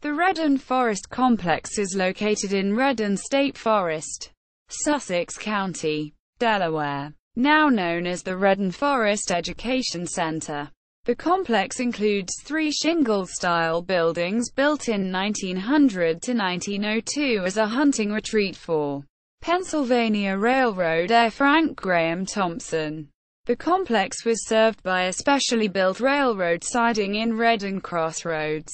The Redden Forest Complex is located in Redden State Forest, Sussex County, Delaware, now known as the Redden Forest Education Center. The complex includes 3 shingle-style buildings built in 1900 to 1902 as a hunting retreat for Pennsylvania Railroad heir Frank Graham Thompson. The complex was served by a specially built railroad siding in Redden Crossroads.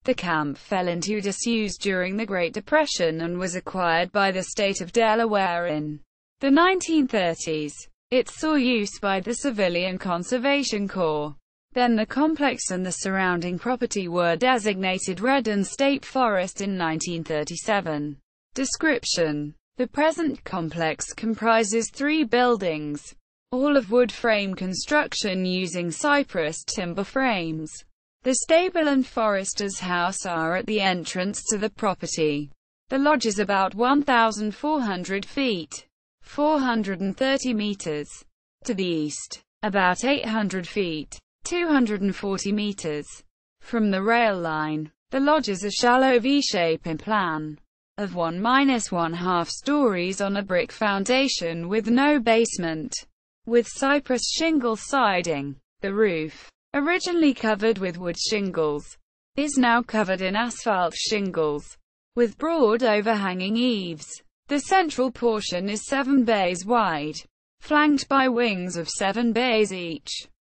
The camp fell into disuse during the Great Depression and was acquired by the state of Delaware in the 1930s. It saw use by the Civilian Conservation Corps. Then the complex and the surrounding property were designated Redden State Forest in 1937. Description: the present complex comprises 3 buildings, all of wood frame construction using cypress timber frames. The stable and forester's house are at the entrance to the property. The lodge is about 1,400 feet, 430 meters, to the east, about 800 feet, 240 meters, from the rail line. The lodge is a shallow V-shape in plan, of 1–1/2 stories on a brick foundation with no basement, with cypress shingle siding. The roof, originally covered with wood shingles, is now covered in asphalt shingles, with broad overhanging eaves. The central portion is 7 bays wide, flanked by wings of 7 bays each.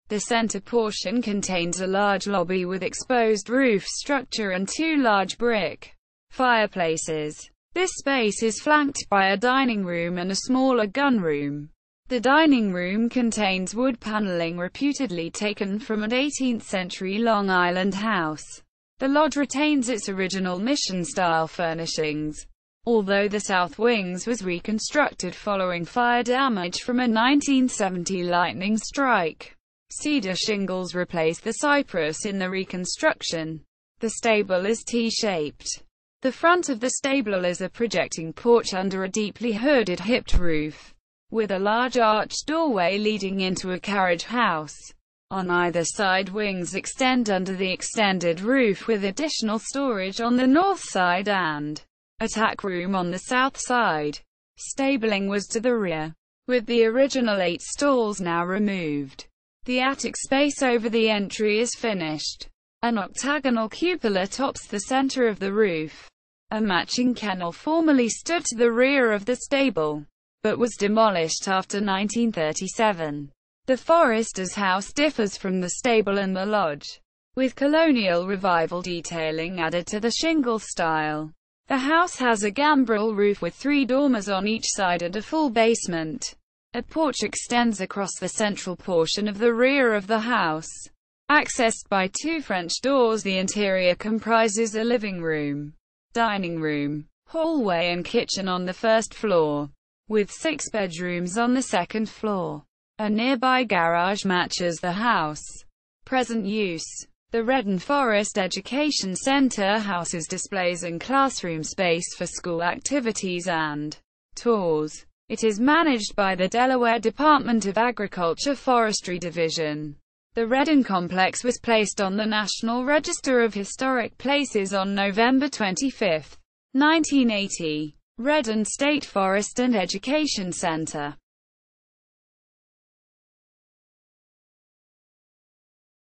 The center portion contains a large lobby with exposed roof structure and 2 large brick fireplaces. This space is flanked by a dining room and a smaller gun room. The dining room contains wood paneling reputedly taken from an 18th century Long Island house. The lodge retains its original mission-style furnishings, although the south wings was reconstructed following fire damage from a 1970 lightning strike. Cedar shingles replaced the cypress in the reconstruction. The stable is T-shaped. The front of the stable is a projecting porch under a deeply hooded hipped roof, with a large arched doorway leading into a carriage house. On either side, wings extend under the extended roof with additional storage on the north side and a tack room on the south side. Stabling was to the rear, with the original 8 stalls now removed. The attic space over the entry is finished. An octagonal cupola tops the center of the roof. A matching kennel formerly stood to the rear of the stable, but was demolished after 1937. The forester's house differs from the stable and the lodge, with colonial revival detailing added to the shingle style. The house has a gambrel roof with 3 dormers on each side and a full basement. A porch extends across the central portion of the rear of the house, accessed by 2 French doors. The interior comprises a living room, dining room, hallway and kitchen on the first floor, with 6 bedrooms on the second floor. A nearby garage matches the house. Present use: the Redden Forest Education Center houses displays and classroom space for school activities and tours. It is managed by the Delaware Department of Agriculture Forestry Division. The Redden Complex was placed on the National Register of Historic Places on November 25, 1980. Redden State Forest and Education Center.